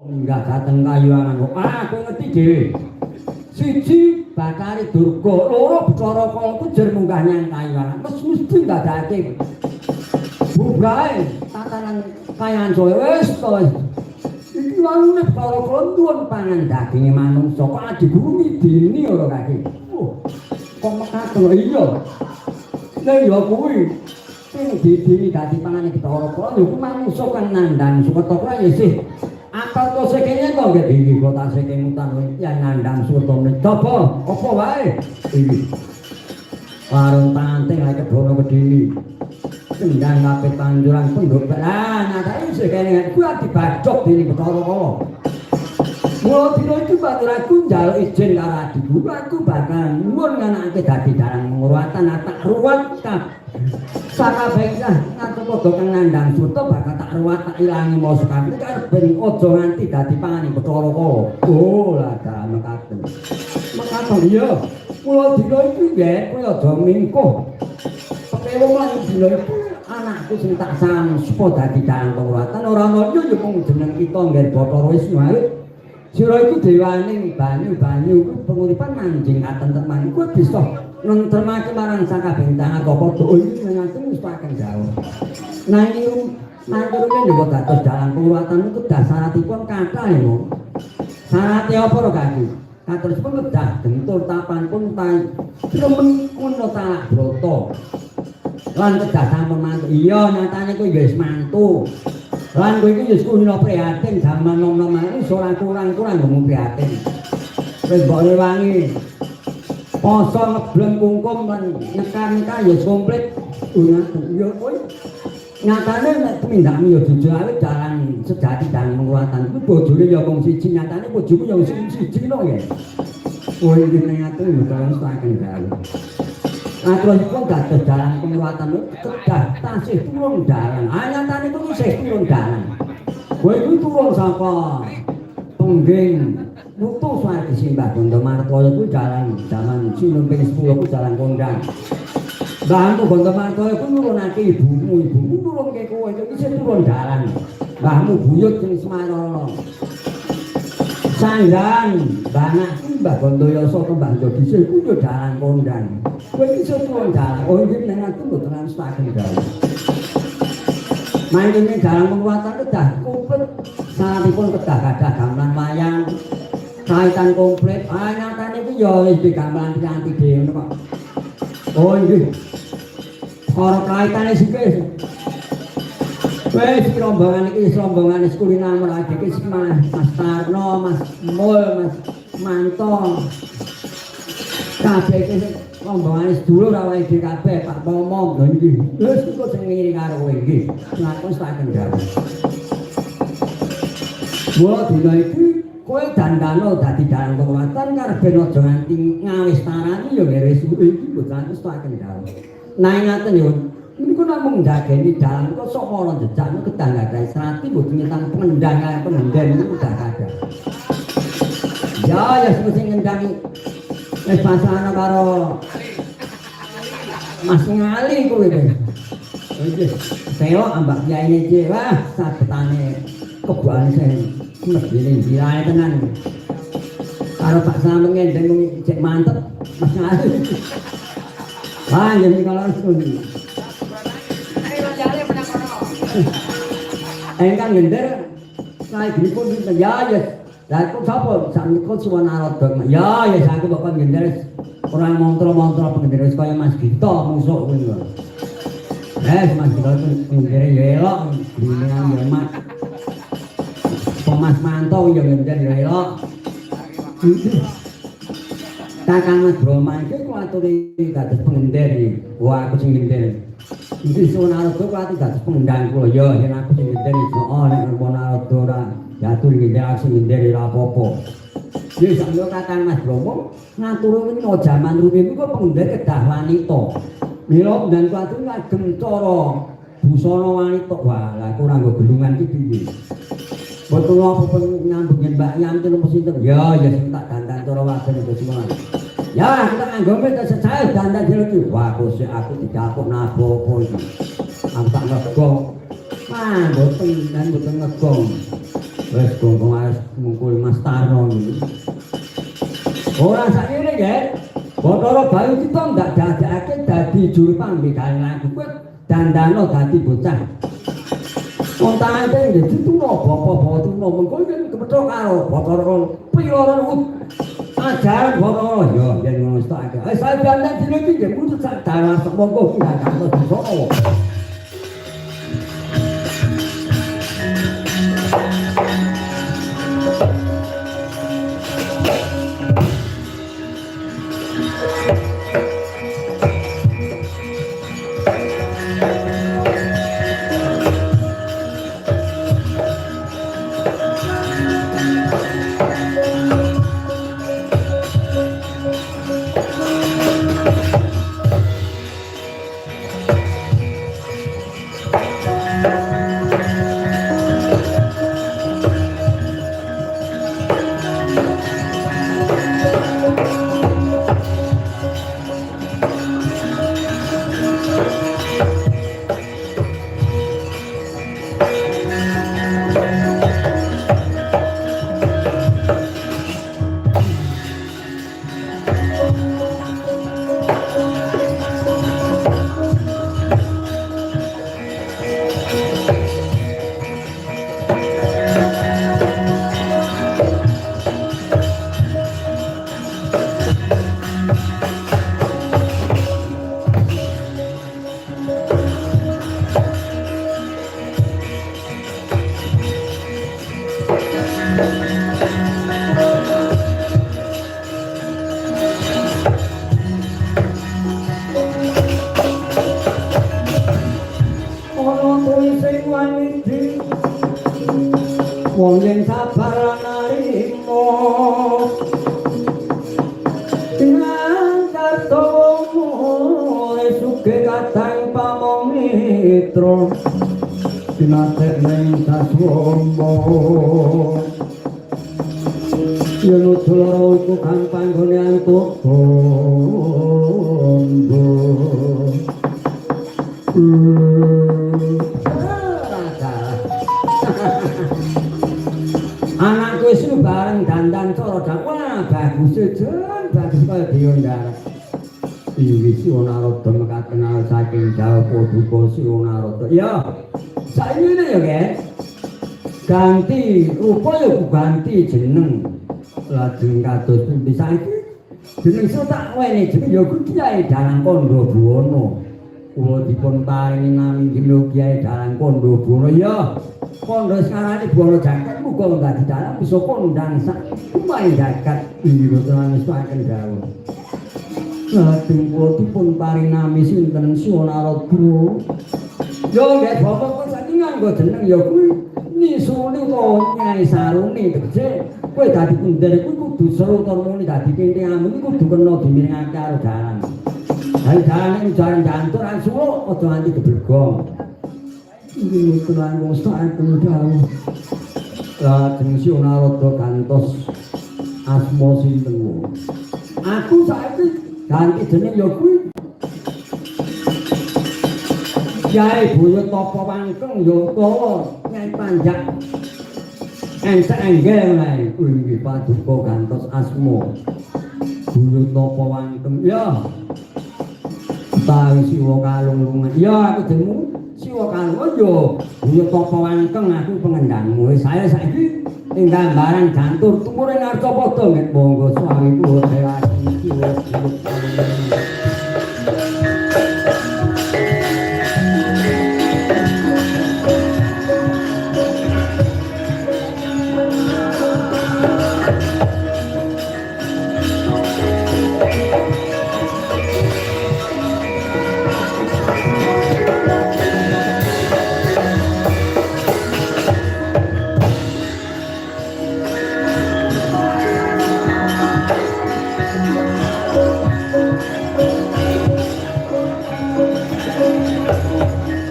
Enggak dateng kayuangan kok. Aku ngerti dhewe. Siji Bakari Durga, loro Bathara Kala ku jer munggah nyang kayuangan. Mesti ndadake bubrahe tatanan kayan Jawa wis to. Iki wanune Bathara Kala nuwun pangan daginge manungsa kok adiguru midini ora kaki. Kok mekaten iya. Lah ya kuwi sing didini dadi pangane Bathara Kala ya ku manungsa kang nandhang Sukerta kuwi ya sih. Akal to sekene to nggih iki kota seke mutan yang nandhang Sukerta coba apa wae iki. Warung panting lek kebono kedini. Sendang kabeh tanjuran pendhuk. Lah nyatane sekene kuwi dibacok dening Bathara Kala. Mula dina iki baturaku njaluk izin karo adikku, aku bakal nuwun nganakake dadi dalang ngruwatan tak ruwat sakabehane ngatur padha kang nandhang Sukerta bakal tak ruwat tak ilangi mau sekali karep ben aja nganti dadi pangane Bathara Kala. Oh lah mekaten. Mekaten iya. Mula dina iki nggih kowe aja mingkuh. Pekewo lan dina iki anakku sing tak sang supaya dadi dalang ngruwatan ora ana yo mung jeneng kita nggih Bathara wis wae. Sira iku dewaning banyu-banyu ku penguripan manjing katenteman kuwi bisa nentremake marang sakabehing tanah apa doa iki ngaten wis paken jauh. Nanging maturke yo dados dalang kuwatan itu dasaratipun kathah lho. Sarate apa ro kaki? Kateripun kedah gentur tapanipun tai remen kuna talak broto. Lan kedah sampun mantu. Iya nyatane kuwi wis mantu. Lan kowe iki wis kulino prihatin jaman nom-nom iki ora kurang-kurang ngomong prihatin. Wis mbok rewangi. Poso ngebleng kungkum lan nekar-nekar ya komplit. Ya kowe nyatane nek pemindhane ya jujur awet dalang sejati dalang penguatan. Kuwi bojone ya wong siji nyatane bojoku ya wis siji no ya. Kowe iki ngaten ya dalang saken gawe. Aturipun dados dalang penguatan kedah tasih turun dalang. Nyatane kuwi isih turun dalang. Kowe kuwi turun saka pengging mutu swarga Simbah Bondo Martoya kuwi dalang zaman Sinun ping 10 kuwi dalang kondang. Mbahmu Bondo Martoya kuwi nurunake ibumu nurunke kowe iki isih turun dalang. Mbahmu buyut sing Semarana. Sanggan banak Mbah Bandoyoso ke Mbah Jodise ku yo dalang kondang. Kowe iki iso turun dalang. Oh iki nek aku mboten staken dalang. Maine dalang penguatan kedah komplit. Sanatipun kedah kadah gamelan wayang. Kaitan komplit. Nyatane iki yo wis digamelan piranti dhewe ngono kok. Oh iki. Ora kaitane sikis. Wes rombongan iki rombongan sekulina merah iki Mas Tarno, Mas Mul, Mas Manto. Kabeh iki rombongan sedulur awake dhewe kabeh Pak Momong lho iki. Wis kok sing ngiri karo kowe iki. Lakon tak kendhal. Mula dina iki kowe dandano dadi dalang kekuatan karep ben aja nganti ngawis tarani ya wis iki bocah tak kendhal. Nang ngaten yo niku namung njageni dalan kok sok ora jejak niku kedah gadahi serati mboten nyetang pengendang niku udah ada. Ya sing ngendangi wis pasana karo Mas Ngali kuwi wis. Wis selo ambak kiyaine iki wah sabetane kebuane sing medine dirae tenan. Karo Pak Sameng ngendeng cek mantep Mas Ngali. Ah yen kalau suni. Engkang ngender sae dipun ya lah kok sapa sampeyan Suwanarada ya aku bapak ngender ora montra-montra pengender wis kaya Mas Gito musuk kuwi lho. Mas Gito ngender ya elok dinengan ya Mas. Mas Manto ya ngender ya elok. Kakang Mas Broma iki kuaturi dados pengender iki. Wah aku sing ngender. Iki Suwanarada kuwi dados pengendang kula ya yen aku sing ngender iso nek Suwanarada ora jatuh ngender aku sing ngender ora apa-apa. Wis sampeyan Kakang Mas Broma ngatur iki no jaman rumiyin kok pengender kedah wanita. Mila dan kuwi ngagem cara busana wanita. Wah, lah aku ora nggo gelungan iki piye. Boten apa nyambung Mbak Yanti nomor sinten? Ya sing tak dandan cara wadon itu semua. Ya kita nganggo meter secair dandan iki. Wah, kok aku didapuk napa-apa iki. Aku tak ngegong. Boten ngegong. Wes gongkong wis mungkul Mas Tarno iki. Ora sakjane nggih. Bathara Bayu kita ndak dadekake dadi juru pambigawe lagu kuwi dandano dadi bocah. Wong tangane nggih dituno bapak-bapak tuno mengko iki kepethuk karo Bathara Piloron ajaran Bathara ya yen ngono stake. Saya dandang dina iki nggih putus sak dalan monggo ndak kantos disono. Wong yen sabar narimo dengan kartomu suke kadang pamong mitra dinatek ning saswama yen utul iku kang panggone antuk bondo anakku wis bareng dandan cara wah bagus jen bagus kaya diundang iki si Onarada mekaten saking Jawa Paduka si Onarada ya saiki ngene ya guys ganti rupa ya ganti jeneng lajeng kados pundi saiki jeneng tak wene jeneng ya Kyai Dalang Kandha Buwana kula dipun paringi nami Gino Kyai Dalang Kandha Buwana ya kondo sekarang Buwana Jagat muga dadi dalang bisa kondang sak kumahe jagat iki tenan saken dawuh lajeng kula dipun paringi nami sinten Onarada yo nggih bapak kok saiki nganggo jeneng ya kuwi nisuni to Nyai Saruni tegese kowe dadi kunder kuwi kudu seru to muni dadi kintingamu iki kudu kena dimiringake karo dalang ayo dalang jaran jantur an sulo aja nganti geblegong iki tenan wong saken dawuh lajeng si Onarada kantos asma sinten aku saiki ganti jeneng ya kuwi Kyai Buyut Tapa Wangkeng ya utawa Nyai Panjak Ensek Enggel ae kuwi nggih paduka gantos asma Buyut Tapa Wangkeng ya tawi siwa kalungan ya aku jenengmu siwa kalungan ya Buyut Tapa Wangkeng aku pengendangmu saya saiki ing gambaran jantur tumure ngarsa padha nek monggo swawi kula dewasi siwa